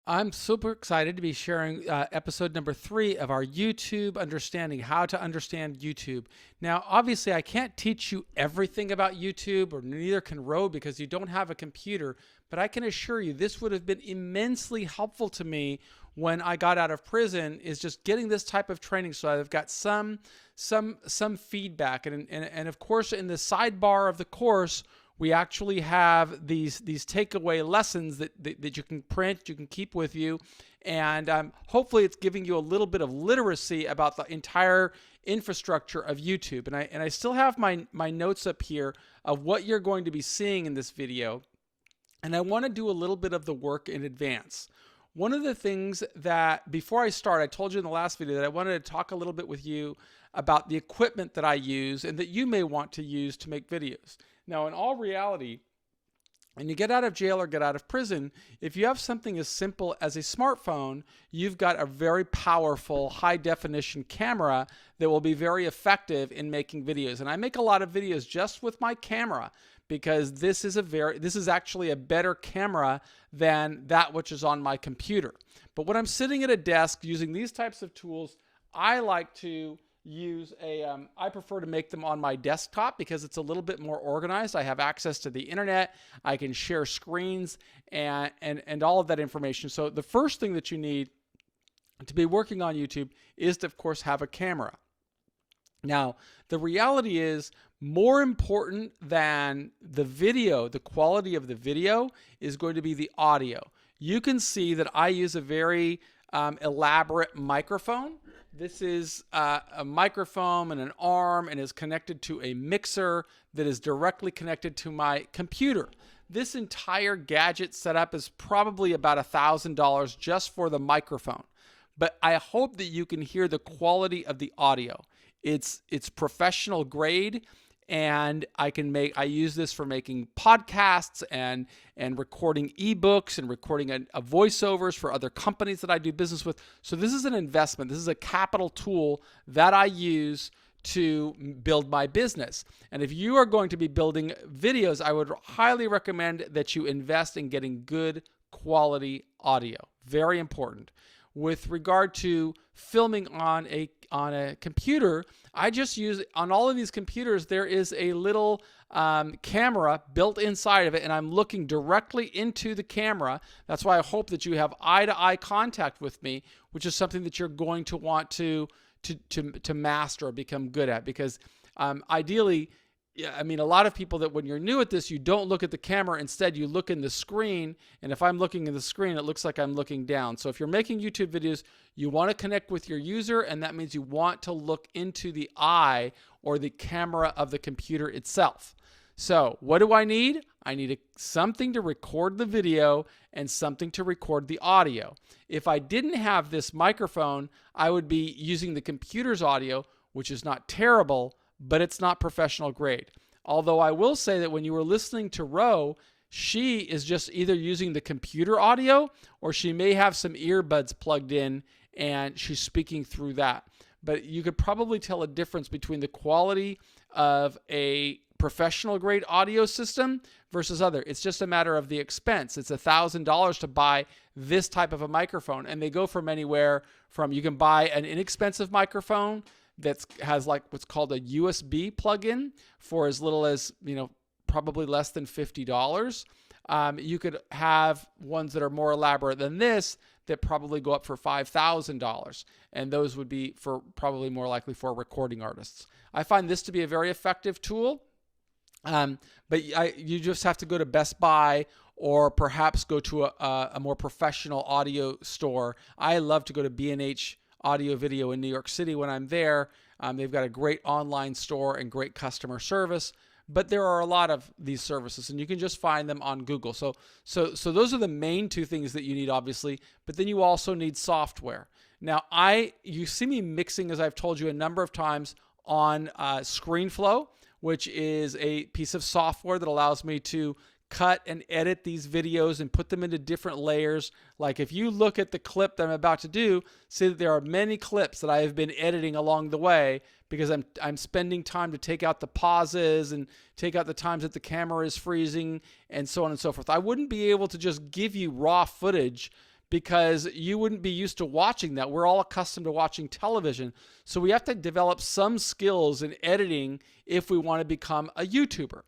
I'm super excited to be sharing episode number 3 of our YouTube Understanding, How to Understand YouTube. Now, obviously, I can't teach you everything about YouTube, or neither can Ro because you don't have a computer, but I can assure you this would have been immensely helpful to me when I got out of prison, is just getting this type of training so I've got some feedback. And of course, in the sidebar of the course, we actually have these takeaway lessons that you can print, you can keep with you, and hopefully it's giving you a little bit of literacy about the entire infrastructure of YouTube. And I still have my notes up here of what you're going to be seeing in this video, and I want to do a little bit of the work in advance. One of the things that, before I start, I told you in the last video that I wanted to talk a little bit with you about the equipment that I use and that you may want to use to make videos. Now, in all reality, when you get out of jail or get out of prison, if you have something as simple as a smartphone, you've got a very powerful high-definition camera that will be very effective in making videos. And I make a lot of videos just with my camera because this is actually a better camera than that which is on my computer. But when I'm sitting at a desk using these types of tools, I like to use I prefer to make them on my desktop because it's a little bit more organized. I have access to the internet. I can share screens and all of that information. So the first thing that you need to be working on YouTube is to, of course, have a camera. Now, the reality is, more important than the video, the quality of the video, is going to be the audio. You can see that I use a very elaborate microphone. This is a microphone and an arm, and is connected to a mixer that is directly connected to my computer. This entire gadget setup is probably about $1,000 just for the microphone. But I hope that you can hear the quality of the audio. It's professional grade, and I use this for making podcasts and recording ebooks and recording a voiceovers for other companies that I do business with. So this is an investment. This is a capital tool that I use to build my business. And if you are going to be building videos, I would highly recommend that you invest in getting good quality audio. Very important. With regard to filming on a computer, I just use, on all of these computers, there is a little camera built inside of it, and I'm looking directly into the camera. That's why I hope that you have eye-to-eye contact with me, which is something that you're going to want to master or become good at, because ideally, I mean, a lot of people, that when you're new at this, you don't look at the camera. Instead, you look in the screen. And if I'm looking in the screen, it looks like I'm looking down. So if you're making YouTube videos, you want to connect with your user. And that means you want to look into the eye or the camera of the computer itself. So what do I need? I need something to record the video and something to record the audio. If I didn't have this microphone, I would be using the computer's audio, which is not terrible, but it's not professional grade. Although I will say that when you were listening to Ro, she is just either using the computer audio, or she may have some earbuds plugged in and she's speaking through that. But you could probably tell a difference between the quality of a professional grade audio system versus other. It's just a matter of the expense. It's $1,000 to buy this type of a microphone, and they go from anywhere from, you can buy an inexpensive microphone that has like what's called a USB plug-in for as little as, probably less than $50. You could have ones that are more elaborate than this that probably go up for $5,000. And those would be for probably more likely for recording artists. I find this to be a very effective tool. But you just have to go to Best Buy or perhaps go to a more professional audio store. I love to go to B&H Audio Video in New York City when I'm there. They've got a great online store and great customer service, but there are a lot of these services, and you can just find them on Google. So those are the main two things that you need, obviously, but then you also need software. Now, you see me mixing, as I've told you a number of times, on ScreenFlow, which is a piece of software that allows me to cut and edit these videos and put them into different layers. Like if you look at the clip that I'm about to do, see that there are many clips that I have been editing along the way because I'm spending time to take out the pauses and take out the times that the camera is freezing and so on and so forth. I wouldn't be able to just give you raw footage because you wouldn't be used to watching that. We're all accustomed to watching television. So we have to develop some skills in editing if we want to become a YouTuber.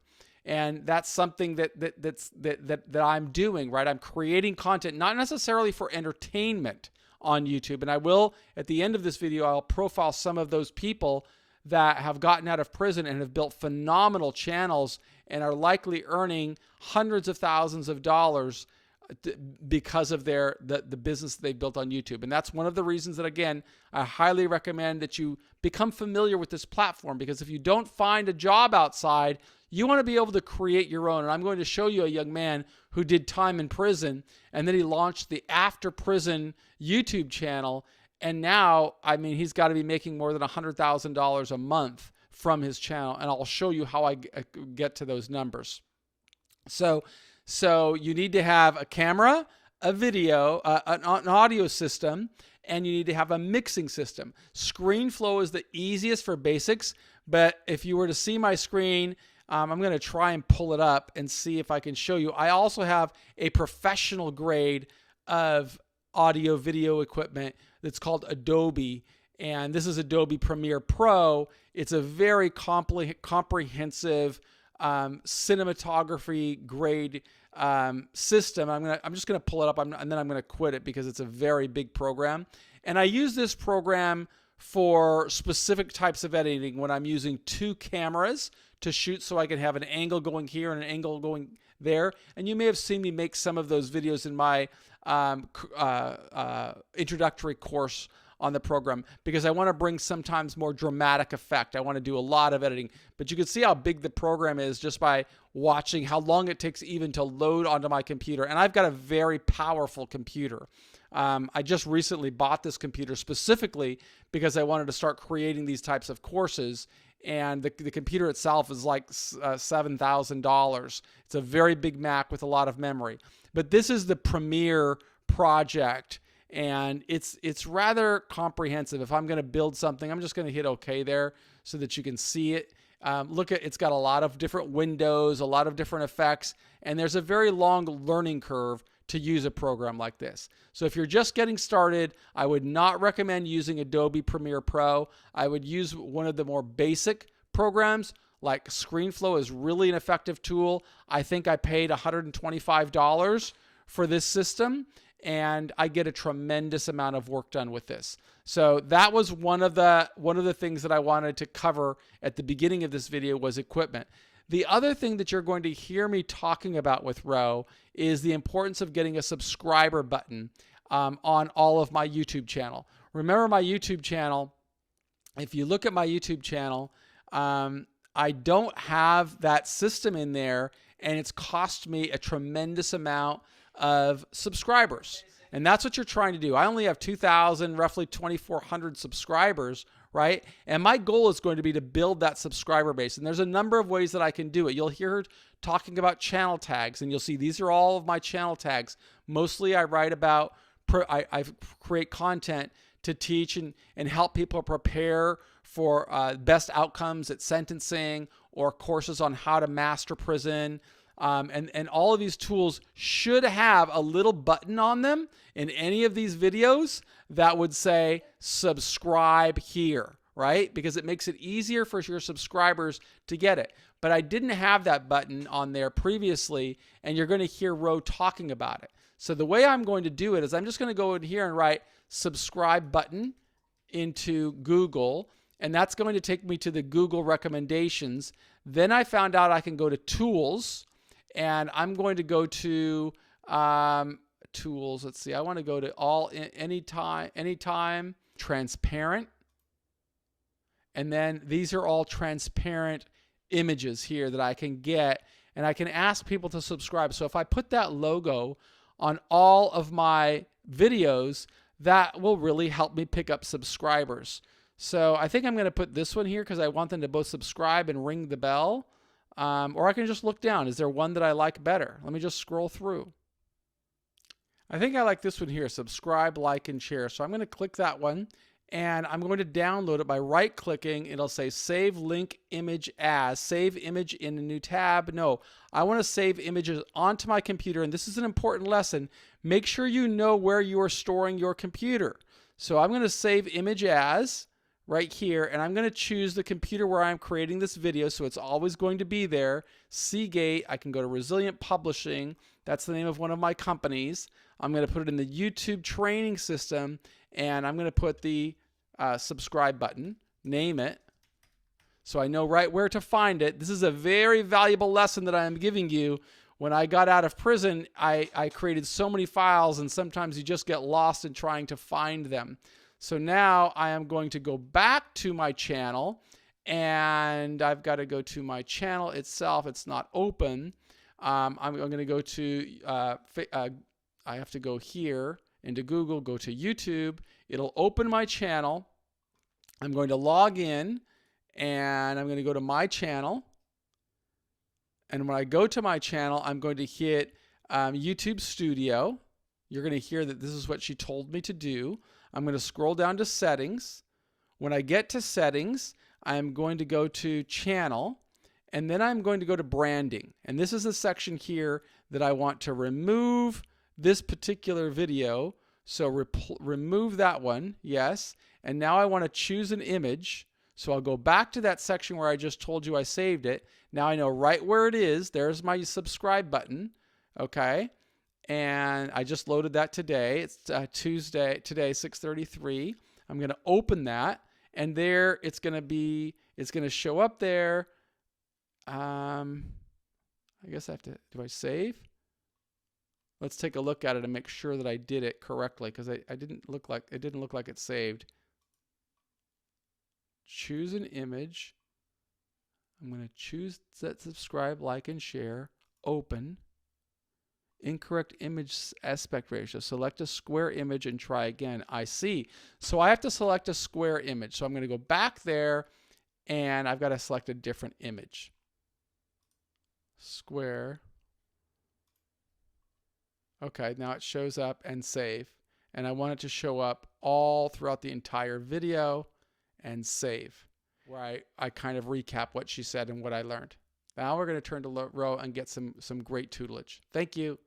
And that's something that I'm doing, right? I'm creating content, not necessarily for entertainment on YouTube. And I will, at the end of this video, I'll profile some of those people that have gotten out of prison and have built phenomenal channels and are likely earning hundreds of thousands of dollars because of the business that they built on YouTube. And that's one of the reasons that, again, I highly recommend that you become familiar with this platform, because if you don't find a job outside, you want to be able to create your own. And I'm going to show you a young man who did time in prison, and then he launched the After Prison YouTube channel. And now, I mean, he's got to be making more than $100,000 a month from his channel. And I'll show you how I get to those numbers. So you need to have a camera, a video, an audio system, and you need to have a mixing system. ScreenFlow is the easiest for basics, but if you were to see my screen, I'm going to try and pull it up and see if I can show you. I also have a professional grade of audio video equipment that's called Adobe, and this is Adobe Premiere Pro. It's a very comprehensive cinematography grade system. I'm just going to pull it up, and then I'm going to quit it because it's a very big program. And I use this program for specific types of editing when I'm using two cameras to shoot, so I can have an angle going here and an angle going there. And you may have seen me make some of those videos in my introductory course on the program, because I want to bring sometimes more dramatic effect. I want to do a lot of editing, but you can see how big the program is just by watching how long it takes even to load onto my computer. And I've got a very powerful computer. I just recently bought this computer specifically because I wanted to start creating these types of courses. And the computer itself is like $7,000. It's a very big Mac with a lot of memory. But this is the Premiere project, and it's rather comprehensive. If I'm going to build something, I'm just going to hit OK there so that you can see it. It's got a lot of different windows, a lot of different effects, and there's a very long learning curve to use a program like this. So if you're just getting started, I would not recommend using Adobe Premiere Pro. I would use one of the more basic programs, like ScreenFlow is really an effective tool. I think I paid $125 for this system, and I get a tremendous amount of work done with this. So that was one of the things that I wanted to cover at the beginning of this video was equipment. The other thing that you're going to hear me talking about with Ro is the importance of getting a subscriber button on all of my YouTube channel. Remember my YouTube channel, if you look at my YouTube channel, I don't have that system in there, and it's cost me a tremendous amount of subscribers. And that's what you're trying to do. I only have 2,000, roughly 2,400 subscribers, right? And my goal is going to be to build that subscriber base. And there's a number of ways that I can do it. You'll hear her talking about channel tags, and you'll see these are all of my channel tags. Mostly I write about, I create content to teach and help people prepare for best outcomes at sentencing, or courses on how to master prison. And all of these tools should have a little button on them in any of these videos that would say subscribe here, right? Because it makes it easier for your subscribers to get it. But I didn't have that button on there previously, and you're going to hear Ro talking about it. So the way I'm going to do it is I'm just going to go in here and write subscribe button into Google, and that's going to take me to the Google recommendations. Then I found out I can go to tools, and I'm going to go to tools. Let's see. I want to go to anytime, transparent. And then these are all transparent images here that I can get, and I can ask people to subscribe. So if I put that logo on all of my videos, that will really help me pick up subscribers. So I think I'm going to put this one here because I want them to both subscribe and ring the bell. Or I can just look down. Is there one that I like better? Let me just scroll through. I think I like this one here, subscribe, like, and share. So I'm going to click that one, and I'm going to download it by right-clicking. It'll say Save Link Image As. Save image in a new tab. No, I want to save images onto my computer, and this is an important lesson. Make sure you know where you are storing your computer. So I'm going to Save Image As right here, and I'm going to choose the computer where I'm creating this video, so it's always going to be there. Seagate. I can go to Resilient Publishing. That's the name of one of my companies. I'm going to put it in the YouTube training system, and I'm going to put the subscribe button, name it, so I know right where to find it. This is a very valuable lesson that I am giving you. When I got out of prison, I created so many files, and sometimes you just get lost in trying to find them. So now I am going to go back to my channel, and I've got to go to my channel itself. It's not open. I'm going to go to, I have to go here into Google, go to YouTube. It'll open my channel. I'm going to log in, and I'm going to go to my channel. And when I go to my channel, I'm going to hit YouTube Studio. You're going to hear that this is what she told me to do. I'm going to scroll down to Settings. When I get to Settings, I'm going to go to Channel, and then I'm going to go to Branding. And this is the section here that I want to remove this particular video. So remove that one, yes. And now I want to choose an image. So I'll go back to that section where I just told you I saved it. Now I know right where it is. There's my subscribe button, okay? And I just loaded that today. It's Tuesday, today, 6:33. I'm going to open that, and there it's going to show up there. I guess I have to, do I save? Let's take a look at it and make sure that I did it correctly, because it didn't look like it saved. Choose an image. I'm going to choose that subscribe, like, and share. Open. Incorrect image aspect ratio. Select a square image and try again. I see. So I have to select a square image. So I'm going to go back there, and I've got to select a different image. Square. Okay, now it shows up, and save. And I want it to show up all throughout the entire video, and save, where I kind of recap what she said and what I learned. Now we're going to turn to row and get some great tutelage. Thank you.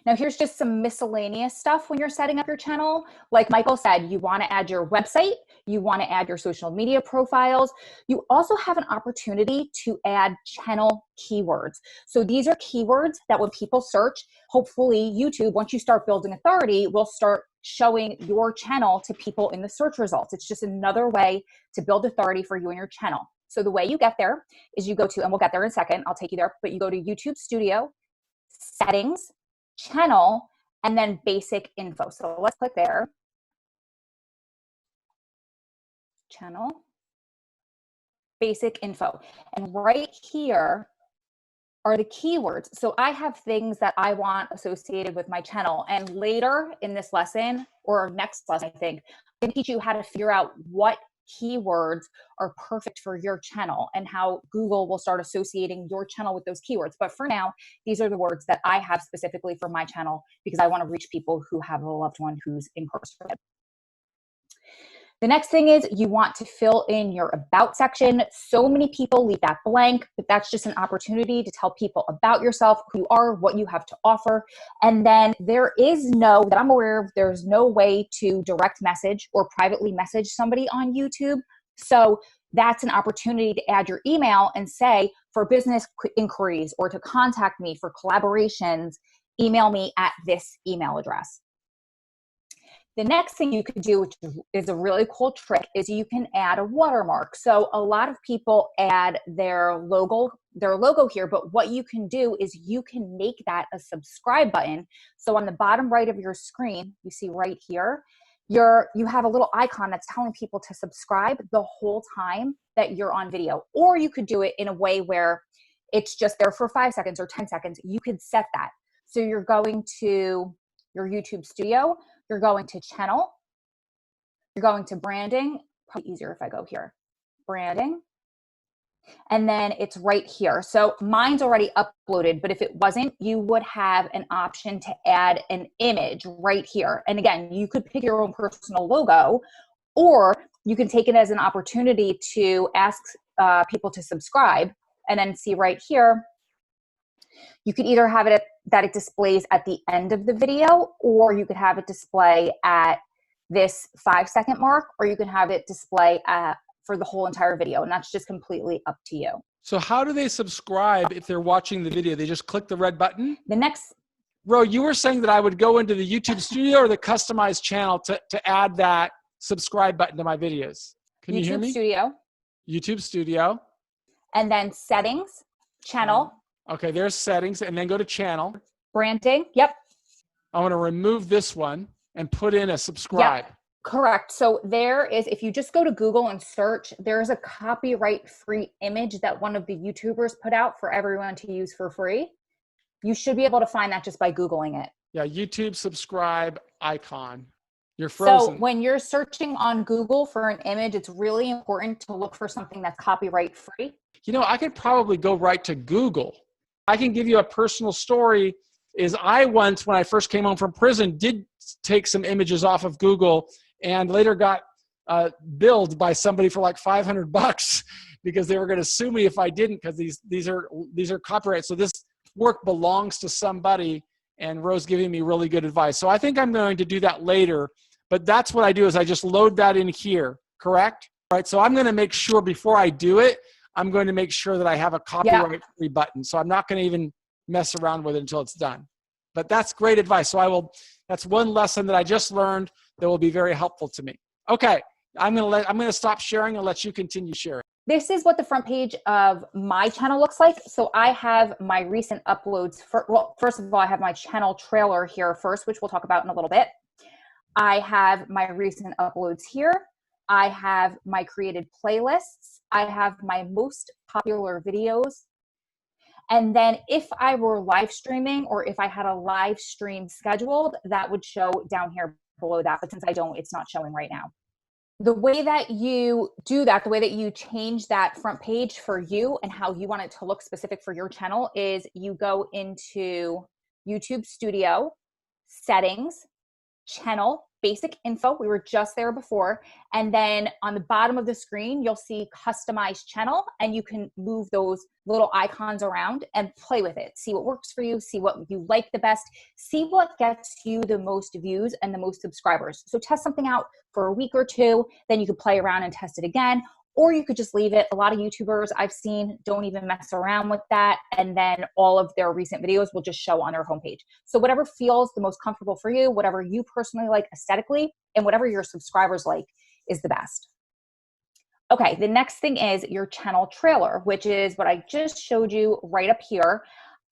Now here's just some miscellaneous stuff when you're setting up your channel. Like Michael said, you want to add your website, you want to add your social media profiles. You also have an opportunity to add channel keywords. So these are keywords that when people search, hopefully YouTube, once you start building authority, will start showing your channel to people in the search results. It's just another way to build authority for you and your channel. So the way you get there is you go to, and we'll get there in a second, I'll take you there, but you go to YouTube Studio, Settings, Channel, and then Basic Info. So let's click there. Channel, Basic Info. And right here are the keywords. So I have things that I want associated with my channel. And later in this lesson, or next lesson, I think, I'm going to teach you how to figure out what keywords are perfect for your channel and how Google will start associating your channel with those keywords. But for now, these are the words that I have specifically for my channel because I want to reach people who have a loved one who's incarcerated. The next thing is you want to fill in your about section. So many people leave that blank, but that's just an opportunity to tell people about yourself, who you are, what you have to offer. And then there is no, that I'm aware of, there's no way to direct message or privately message somebody on YouTube. So that's an opportunity to add your email and say, for business inquiries or to contact me for collaborations, email me at this email address. The next thing you could do, which is a really cool trick, is you can add a watermark. So a lot of people add their logo here, but what you can do is you can make that a subscribe button. So on the bottom right of your screen, you see right here, you have a little icon that's telling people to subscribe the whole time that you're on video. Or you could do it in a way where it's just there for 5 seconds or 10 seconds. You could set that. So you're going to your YouTube Studio, you're going to Channel, you're going to Branding, probably easier if I go here, Branding, and then it's right here. So mine's already uploaded, but if it wasn't, you would have an option to add an image right here. And again, you could pick your own personal logo, Or you can take it as an opportunity to ask people to subscribe, and then see right here, you could either have it that it displays at the end of the video, or you could have it display at this 5-second mark, or you can have it display for the whole entire video. And that's just completely up to you. So how do they subscribe if they're watching the video? They just click the red button? The next, Ro, you were saying that I would go into the YouTube studio or the customized channel to add that subscribe button to my videos. Can you hear me? YouTube Studio. YouTube Studio. And then settings, channel. Okay, there's settings, and then go to channel. Branding. Yep. I want to remove this one and put in a subscribe. Yep. Correct. So there is, if you just go to Google and search, there's a copyright-free image that one of the YouTubers put out for everyone to use for free. You should be able to find that just by Googling it. Yeah, YouTube subscribe icon. You're frozen. So when you're searching on Google for an image, it's really important to look for something that's copyright-free. You know, I could probably go right to Google. I can give you a personal story. Is I once, when I first came home from prison, did take some images off of Google and later got billed by somebody for like $500 because they were going to sue me if I didn't, because these are copyright. So this work belongs to somebody, and Ro's giving me really good advice. So I think I'm going to do that later, but that's what I do is I just load that in here, correct? All right, so I'm going to make sure before I do it, I'm going to make sure that I have a copyright-free button. So I'm not going to even mess around with it until it's done. But that's great advice. So that's one lesson that I just learned that will be very helpful to me. Okay, I'm going to stop sharing and let you continue sharing. This is what the front page of my channel looks like. So I have my recent uploads. Well, first of all, I have my channel trailer here first, which we'll talk about in a little bit. I have my recent uploads here. I have my created playlists. I have my most popular videos. And then if I were live streaming, or if I had a live stream scheduled, that would show down here below that. But since I don't, it's not showing right now. The way that you do that, the way that you change that front page for you and how you want it to look specific for your channel, is you go into YouTube Studio, settings, channel, basic info. We were just there before. And then on the bottom of the screen, you'll see customized channel, and you can move those little icons around and play with it. See what works for you, see what you like the best, see what gets you the most views and the most subscribers. So test something out for a week or two, then you could play around and test it again. Or you could just leave it. A lot of YouTubers I've seen don't even mess around with that. And then all of their recent videos will just show on their homepage. So whatever feels the most comfortable for you, whatever you personally like aesthetically, and whatever your subscribers like is the best. Okay, the next thing is your channel trailer, which is what I just showed you right up here.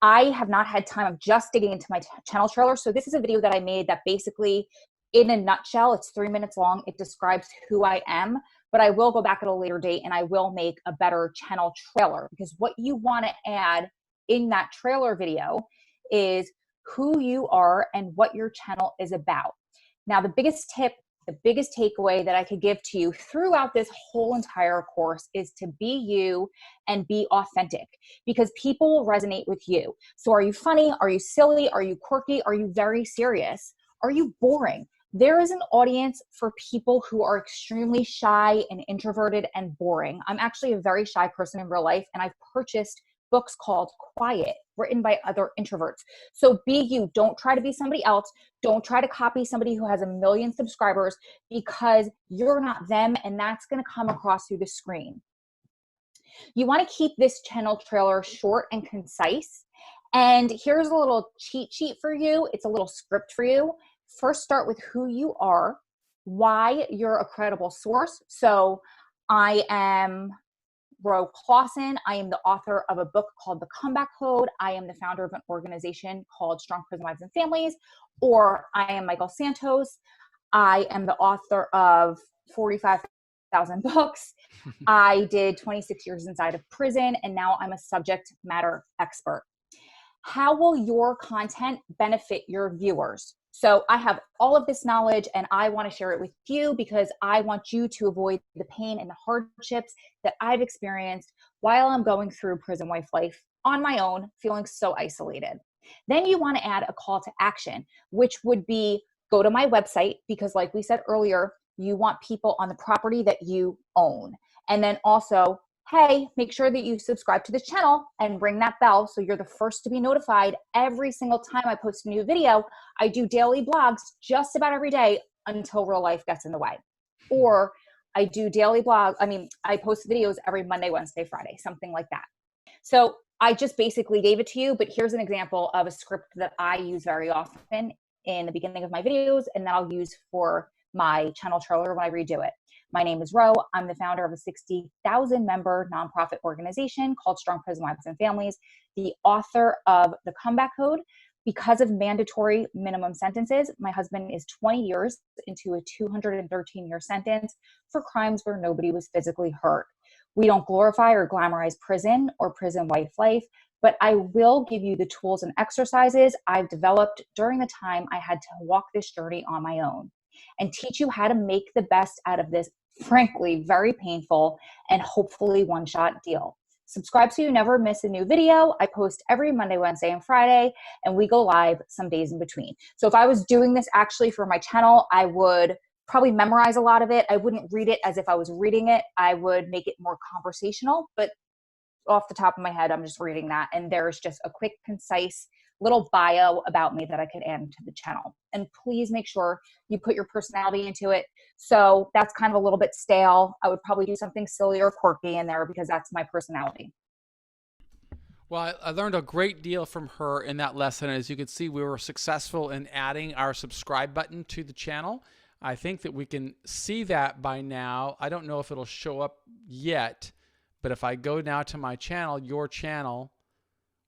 I have not had time of just digging into my channel trailer. So this is a video that I made that basically, in a nutshell, it's 3 minutes long. It describes who I am. But I will go back at a later date and I will make a better channel trailer, because what you want to add in that trailer video is who you are and what your channel is about. Now, the biggest tip, the biggest takeaway that I could give to you throughout this whole entire course is to be you and be authentic, because people will resonate with you. So are you funny? Are you silly? Are you quirky? Are you very serious? Are you boring? There is an audience for people who are extremely shy and introverted and boring. I'm actually a very shy person in real life, and I've purchased books called Quiet, written by other introverts. So be you. Don't try to be somebody else. Don't try to copy somebody who has 1 million subscribers, because you're not them, and that's going to come across through the screen. You want to keep this channel trailer short and concise. And here's a little cheat sheet for you. It's a little script for you. First, start with who you are, why you're a credible source. So I am Ro Clausen. I am the author of a book called The Comeback Code. I am the founder of an organization called Strong Prison Wives and Families. Or I am Michael Santos. I am the author of 45,000 books. I did 26 years inside of prison, and now I'm a subject matter expert. How will your content benefit your viewers? So I have all of this knowledge, and I want to share it with you because I want you to avoid the pain and the hardships that I've experienced while I'm going through prison wife life on my own, feeling so isolated. Then you want to add a call to action, which would be go to my website, because like we said earlier, You want people on the property that you own. And then also, hey, make sure that you subscribe to the channel and ring that bell so you're the first to be notified every single time I post a new video. I do daily blogs just about every day until real life gets in the way. Or I do daily blogs. I post videos every Monday, Wednesday, Friday, something like that. So I just basically gave it to you, but here's an example of a script that I use very often in the beginning of my videos, and that I'll use for my channel trailer when I redo it. My name is Ro. I'm the founder of a 60,000 member nonprofit organization called Strong Prison Wives and Families, the author of The Comeback Code. Because of mandatory minimum sentences, my husband is 20 years into a 213-year sentence for crimes where nobody was physically hurt. We don't glorify or glamorize prison or prison wife life, but I will give you the tools and exercises I've developed during the time I had to walk this journey on my own and teach you how to make the best out of this, frankly, very painful and hopefully one-shot deal. Subscribe so you never miss a new video. I post every Monday, Wednesday, and Friday, and we go live some days in between. So if I was doing this actually for my channel, I would probably memorize a lot of it. I wouldn't read it as if I was reading it. I would make it more conversational, but off the top of my head, I'm just reading that. And there's just a quick, concise little bio about me that I could add to the channel. And please make sure you put your personality into it. So that's kind of a little bit stale. I would probably do something silly or quirky in there because that's my personality. Well, I learned a great deal from her in that lesson. As you can see, we were successful in adding our subscribe button to the channel. I think that we can see that by now. I don't know if it'll show up yet, but if I go now to my channel, your channel,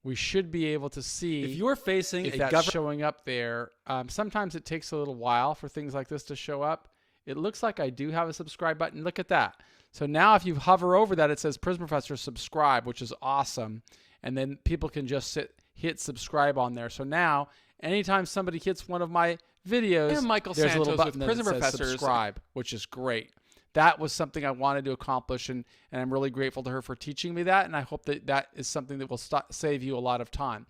we should be able to see if you're facing if that's showing up there. Sometimes it takes a little while for things like this to show up. It looks like I do have a subscribe button. Look at that. So now if you hover over that, it says Prison Professor subscribe, which is awesome. And then people can just hit subscribe on there. So now anytime somebody hits one of my videos, Michael there's Santos a little button with that Prison says Professors. subscribe, which is great. That was something I wanted to accomplish, and I'm really grateful to her for teaching me that, and I hope that that is something that will save you a lot of time.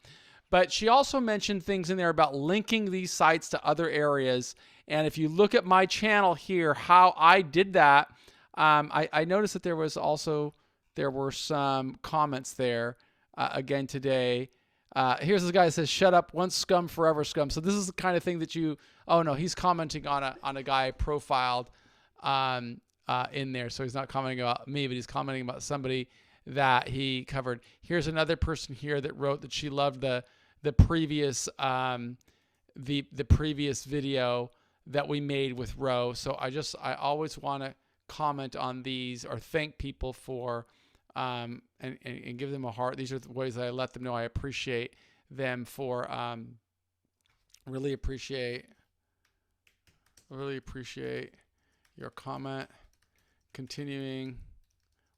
But she also mentioned things in there about linking these sites to other areas, and if you look at my channel here, how I did that, I noticed that there were some comments there again today. Here's this guy that says, "Shut up, once scum, forever scum." So this is the kind of thing that oh no, he's commenting on a guy profiled in there. So he's not commenting about me, but he's commenting about somebody that he covered. Here's another person here that wrote that she loved the previous previous video that we made with Ro. So I always want to comment on these or thank people for and give them a heart. These are the ways that I let them know I appreciate them for really appreciate your comment. Continuing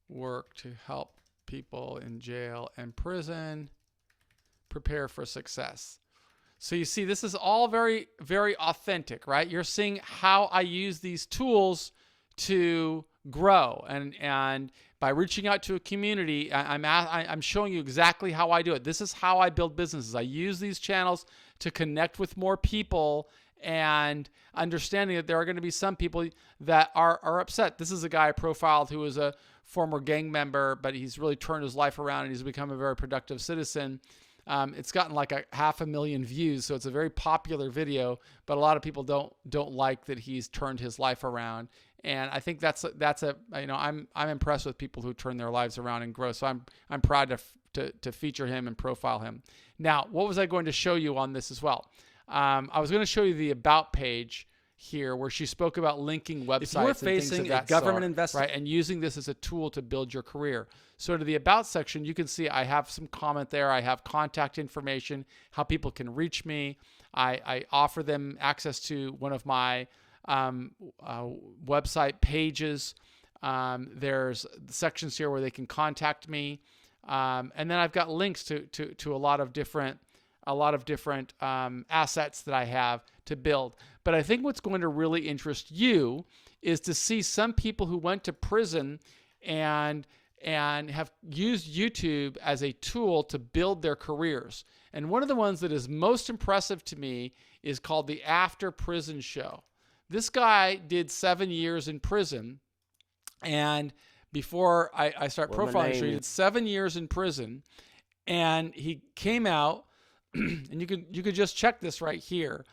work to help people in jail and prison prepare for success. So you see, this is all very, very authentic, right? You're seeing how I use these tools to grow, and by reaching out to a community, I'm showing you exactly how I do it. This is how I build businesses. I use these channels to connect with more people, and understanding that there are going to be some people that are upset. This is a guy I profiled who was a former gang member, but he's really turned his life around and he's become a very productive citizen. It's gotten like 500,000 views, so it's a very popular video, but a lot of people don't like that he's turned his life around. And I think that's I'm impressed with people who turn their lives around and grow. So I'm proud to feature him and profile him. Now, what was I going to show you on this as well? I was going to show you the About page here, where she spoke about linking websites. If you're and facing things of a that government sort, investment, right, and using this as a tool to build your career. So to the About section, you can see I have some comment there. I have contact information, how people can reach me. I offer them access to one of my website pages. There's sections here where they can contact me, and then I've got links to a lot of different assets that I have to build. But I think what's going to really interest you is to see some people who went to prison and have used YouTube as a tool to build their careers. And one of the ones that is most impressive to me is called the After Prison Show. This guy did 7 years in prison, and before I start profiling, he did 7 years in prison, and he came out, and you could just check this right here.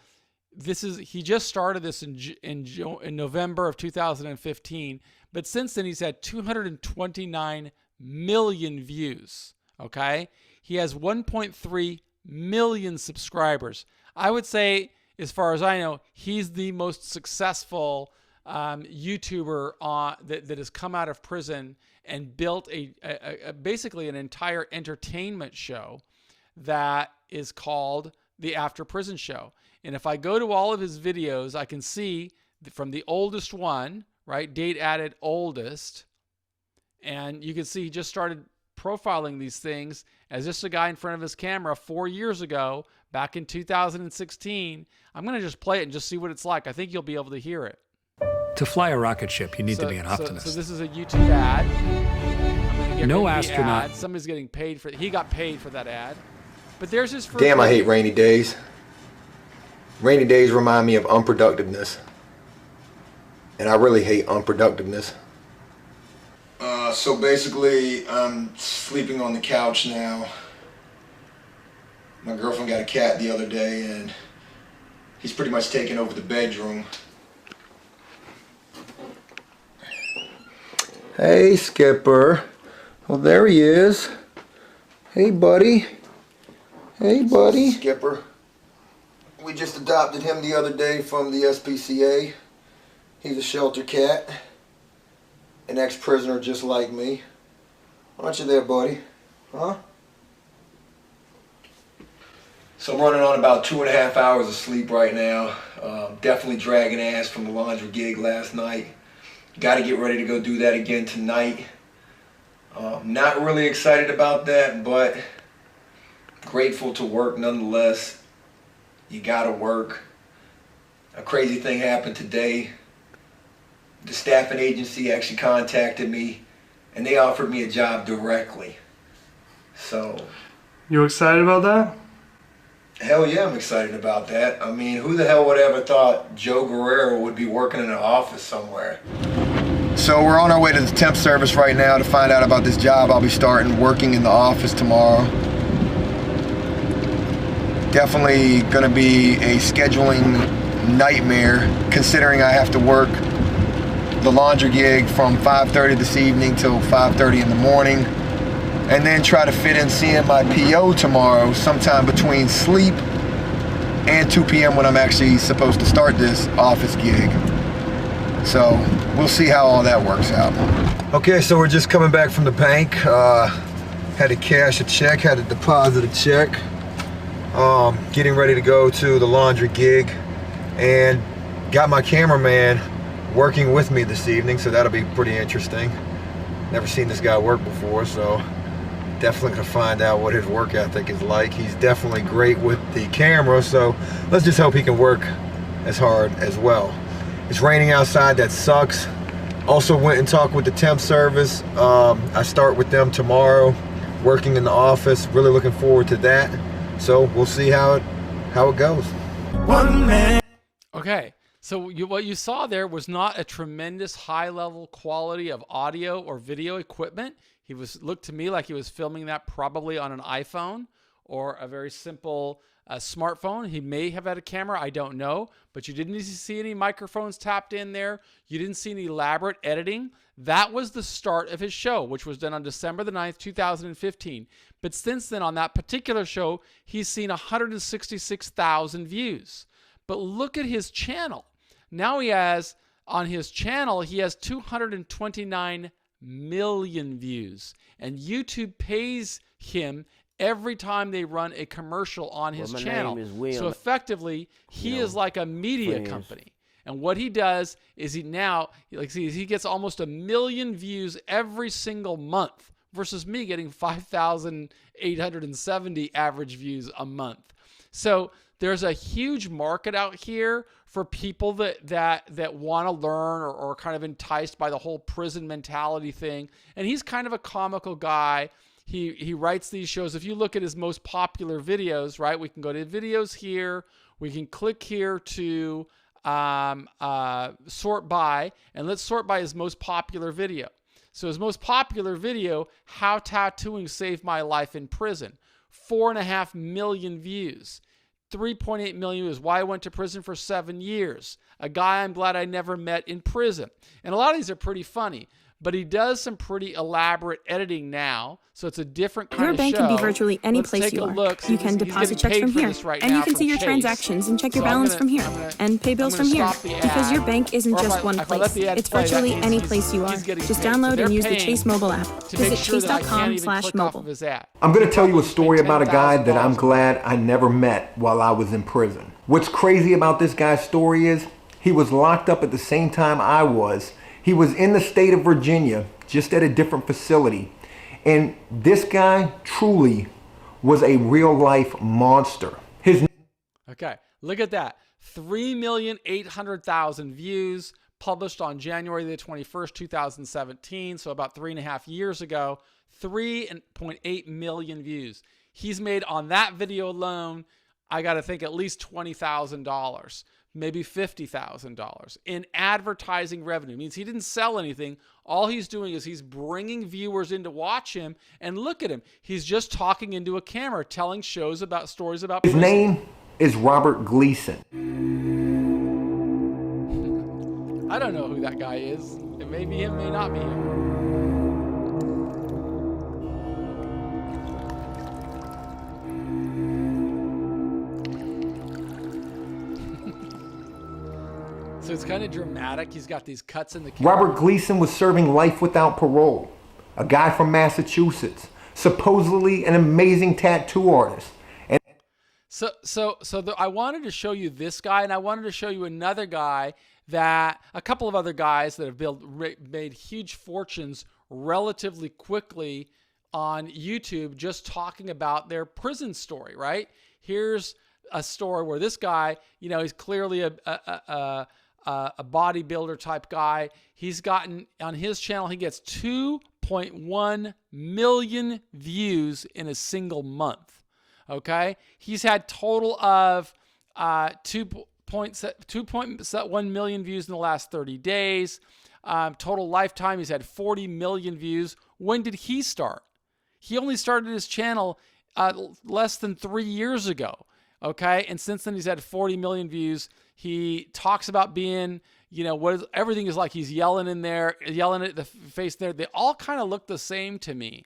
He just started this in November of 2015, but since then he's had 229 million views. Okay, he has 1.3 million subscribers. I would say, as far as I know, he's the most successful YouTuber that has come out of prison and built basically an entire entertainment show that is called the After Prison Show. And if I go to all of his videos, I can see from the oldest one, right, date added oldest, and you can see he just started profiling these things as just a guy in front of his camera 4 years ago, back in 2016. I'm going to just play it and just see what it's like. I think you'll be able to hear it. To fly a rocket ship, you need to be an optimist. So this is a YouTube ad. No astronaut. Somebody's getting paid for it. He got paid for that ad. But there's his first. Damn, I hate rainy days. Rainy days remind me of unproductiveness. And I really hate unproductiveness. So basically, I'm sleeping on the couch now. My girlfriend got a cat the other day, and he's pretty much taken over the bedroom. Hey, Skipper. Well, there he is. Hey, buddy. Hey, buddy. Skipper. We just adopted him the other day from the SPCA. He's a shelter cat. An ex-prisoner just like me. Aren't you there, buddy? Huh? So I'm running on about 2.5 hours of sleep right now. Definitely dragging ass from the laundry gig last night. Got to get ready to go do that again tonight. Not really excited about that, but grateful to work nonetheless. You gotta work. A crazy thing happened today. The staffing agency actually contacted me, and they offered me a job directly. So, you excited about that? Hell yeah, I'm excited about that. I mean, who the hell would ever thought Joe Guerrero would be working in an office somewhere? So we're on our way to the temp service right now to find out about this job. I'll be starting working in the office tomorrow. Definitely gonna be a scheduling nightmare, considering I have to work the laundry gig from 5:30 this evening till 5:30 in the morning, and then try to fit in seeing my PO tomorrow sometime between sleep and 2 p.m. when I'm actually supposed to start this office gig. So we'll see how all that works out. Okay, so we're just coming back from the bank. Had to cash a check, had to deposit a check. Getting ready to go to the laundry gig, and got my cameraman working with me this evening, so that'll be pretty interesting. Never seen this guy work before, so definitely gonna find out what his work ethic is like. He's definitely great with the camera, so let's just hope he can work as hard as well. It's raining outside, that sucks. Also went and talked with the temp service. I start with them tomorrow, working in the office. Really looking forward to that. So we'll see how it goes. One man. Okay, so what you saw there was not a tremendous high-level quality of audio or video equipment. Looked to me like he was filming that probably on an iPhone or a very simple smartphone. He may have had a camera, I don't know, but you didn't see any microphones tapped in there. You didn't see any elaborate editing. That was the start of his show, which was done on December the 9th, 2015. But since then, on that particular show, he's seen 166,000 views. But look at his channel. Now on his channel, he has 229 million views. And YouTube pays him every time they run a commercial on his channel. So effectively, he is like a media company. And what he does is he gets almost 1 million views every single month versus me getting 5,870 average views a month. So there's a huge market out here for people that want to learn or kind of enticed by the whole prison mentality thing. And he's kind of a comical guy. He writes these shows. If you look at his most popular videos, right, we can go to videos here. We can click here to sort by, and let's sort by his most popular video. So his most popular video, How Tattooing Saved My Life in Prison, 4.5 million views. 3.8 million views. Why I went to prison for 7 years. A guy I'm glad I never met in prison. And a lot of these are pretty funny, but he does some pretty elaborate editing now, so it's a different kind of show. Your bank can be virtually any place you are. You can deposit checks from here, and you can see your transactions and check your balance from here, and pay bills from here. Because your bank isn't just one place. It's virtually any place you are. Just download and use the Chase mobile app. Visit chase.com/mobile. I'm going to tell you a story about a guy that I'm glad I never met while I was in prison. What's crazy about this guy's story is he was locked up at the same time I was. He was in the state of Virginia, just at a different facility. And this guy truly was a real life monster. Okay, look at that. 3,800,000 views, published on January the 21st, 2017. So about 3.5 years ago, 3.8 million views. He's made on that video alone, I got to think at least $20,000. Maybe $50,000 in advertising revenue. It means he didn't sell anything. All he's doing is he's bringing viewers in to watch him, and look at him. He's just talking into a camera, telling stories about His name is Robert Gleason. I don't know who that guy is. It may be him, may not be him. So it's kind of dramatic. He's got these cuts in the camera. Robert Gleason was serving life without parole. A guy from Massachusetts, supposedly an amazing tattoo artist. And I wanted to show you this guy, and I wanted to show you another guy a couple of other guys that have made huge fortunes relatively quickly on YouTube, just talking about their prison story. Right? Here's a story where this guy, he's clearly a bodybuilder type guy. He's gotten on his channel, he gets 2.1 million views in a single month. Okay. He's had total of 2.1 million views in the last 30 days. Total lifetime, he's had 40 million views. When did he start? He only started his channel less than 3 years ago. Okay. And since then he's had 40 million views. He talks about being, everything is like he's yelling at the face there. They all kind of look the same to me,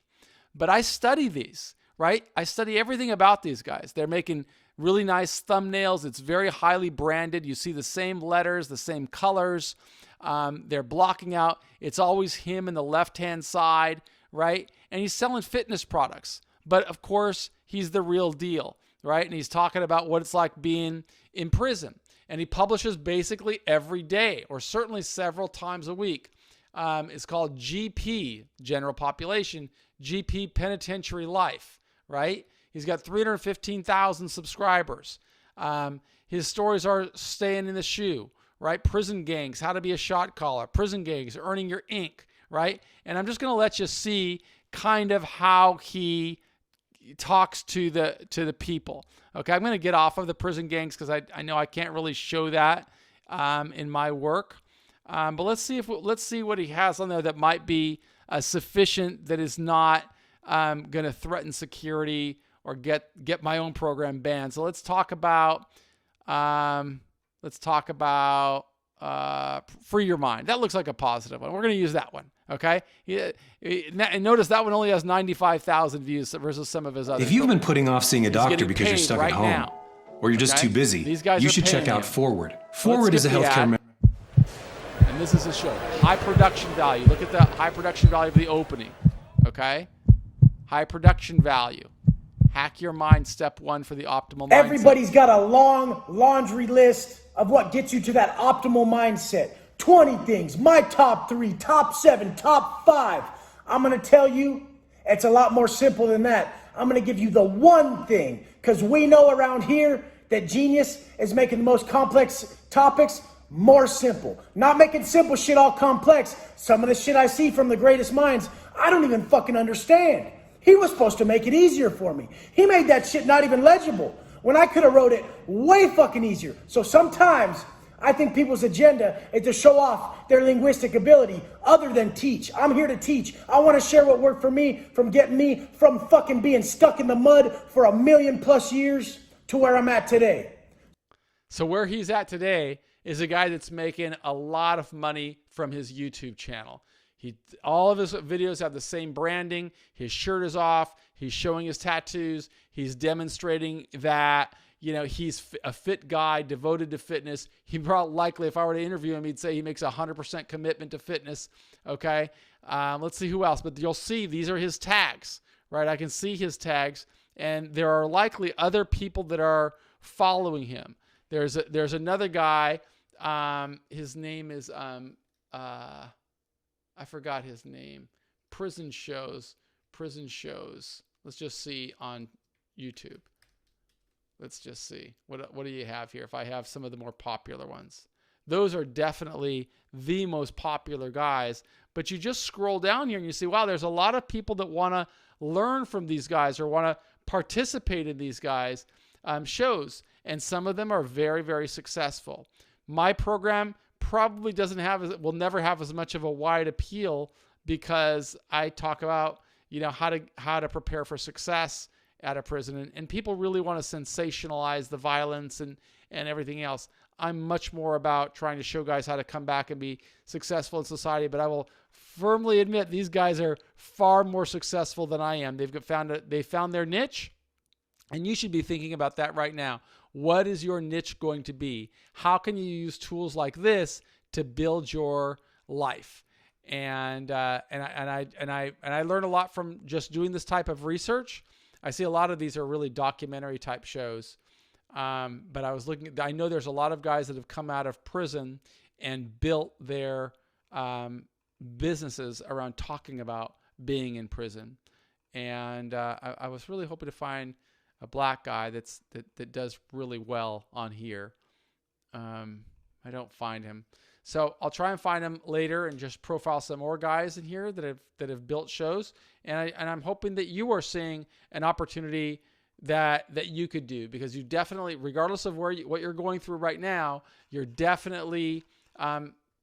but I study these, right? I study everything about these guys. They're making really nice thumbnails. It's very highly branded. You see the same letters, the same colors. They're blocking out. It's always him in the left-hand side, right? And he's selling fitness products, but of course he's the real deal, right? And he's talking about what it's like being in prison. And he publishes basically every day, or certainly several times a week. It's called GP, General Population, GP Penitentiary Life, right? He's got 315,000 subscribers. His stories are staying in the shoe, right? Prison gangs, how to be a shot caller, prison gangs, earning your ink, right? And I'm just going to let you see kind of how he talks to the people. Okay, I'm going to get off of the prison gangs because I know I can't really show that in my work. But let's see what he has on there that might be sufficient, that is not going to threaten security or get my own program banned. So let's talk about Free Your Mind. That looks like a positive one. We're going to use that one. Okay. And notice that one only has 95,000 views versus some of his others. If you've been putting off seeing a doctor because you're stuck at home, or you're just too busy, you should check out Forward. Forward is a healthcare. And this is a show. High production value. Look at the high production value of the opening. Okay. High production value. Hack your mind. Step 1 for the optimal mindset. Everybody's got a long laundry list of what gets you to that optimal mindset. 20 things, my top 3, top 7, top 5. I'm going to tell you, it's a lot more simple than that. I'm going to give you the one thing, because we know around here that genius is making the most complex topics more simple. Not making simple shit all complex. Some of the shit I see from the greatest minds, I don't even fucking understand. He was supposed to make it easier for me. He made that shit not even legible when I could have wrote it way fucking easier. So sometimes I think people's agenda is to show off their linguistic ability other than teach. I'm here to teach. I want to share what worked for me from getting me from fucking being stuck in the mud for 1,000,000+ years to where I'm at today. So where he's at today is a guy that's making a lot of money from his YouTube channel. All of his videos have the same branding. His shirt is off. He's showing his tattoos. He's demonstrating that, you know, he's a fit guy devoted to fitness. He probably likely, if I were to interview him, he'd say he makes 100% commitment to fitness. Okay. Let's see who else, but you'll see these are his tags, right? I can see his tags, and there are likely other people that are following him. There's another guy. His name is, I forgot his name. Prison shows. Let's just see on YouTube. Let's just see. What do you have here? If I have some of the more popular ones. Those are definitely the most popular guys. But you just scroll down here and you see, wow, there's a lot of people that want to learn from these guys or want to participate in these guys' shows. And some of them are very, very successful. My program probably will never have as much of a wide appeal because I talk about, you know, how to prepare for success at a prison, and people really want to sensationalize the violence and everything else. I'm much more about trying to show guys how to come back and be successful in society, but I will firmly admit these guys are far more successful than I am. They found their niche, and you should be thinking about that right now. What is your niche going to be? How can you use tools like this to build your life? And I learn a lot from just doing this type of research. I see a lot of these are really documentary type shows. But I know there's a lot of guys that have come out of prison and built their businesses around talking about being in prison. And I was really hoping to find a black guy that does really well on here. I don't find him. So I'll try and find him later and just profile some more guys in here that have built shows. And I'm hoping that you are seeing an opportunity that you could do, because you definitely, regardless of what you're going through right now, you're definitely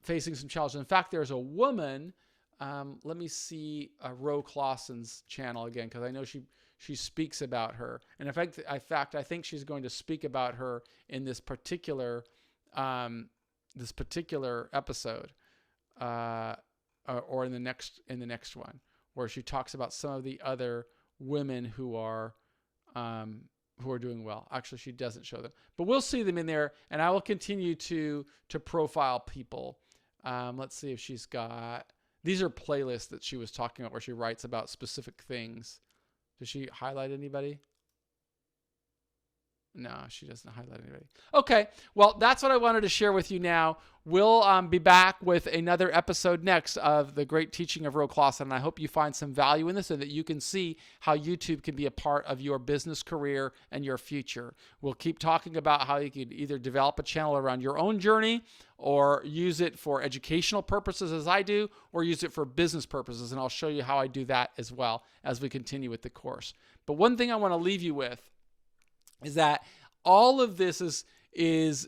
facing some challenges. In fact, there's a woman. Let me see Ro Clausen's channel again, because I know she speaks about her. And in fact, I think she's going to speak about her in this particular episode, or in the next one, where she talks about some of the other women who are doing well. Actually, she doesn't show them, but we'll see them in there, and I will continue to profile people. Let's see if she's got. These are playlists that she was talking about where she writes about specific things. Does she highlight anybody? No, she doesn't highlight anybody. Okay, well, that's what I wanted to share with you now. We'll be back with another episode next of The Great Teaching of Ro Clausen, and I hope you find some value in this so that you can see how YouTube can be a part of your business career and your future. We'll keep talking about how you can either develop a channel around your own journey or use it for educational purposes as I do, or use it for business purposes, and I'll show you how I do that as well as we continue with the course. But one thing I want to leave you with is that all of this is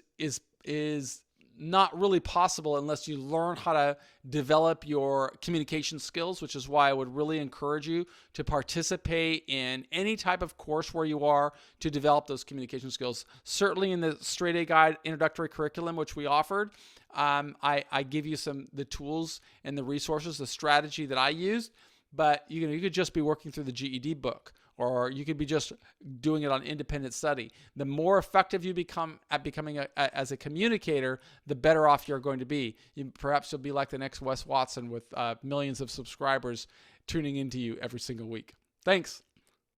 not really possible unless you learn how to develop your communication skills, which is why I would really encourage you to participate in any type of course where you are to develop those communication skills. Certainly in the Straight A Guide introductory curriculum, which we offered, I give you the tools and the resources, the strategy that I used, but you could just be working through the GED book, or you could be just doing it on independent study. The more effective you become at becoming as a communicator, the better off you're going to be. Perhaps you'll be like the next Wes Watson with millions of subscribers tuning into you every single week. Thanks.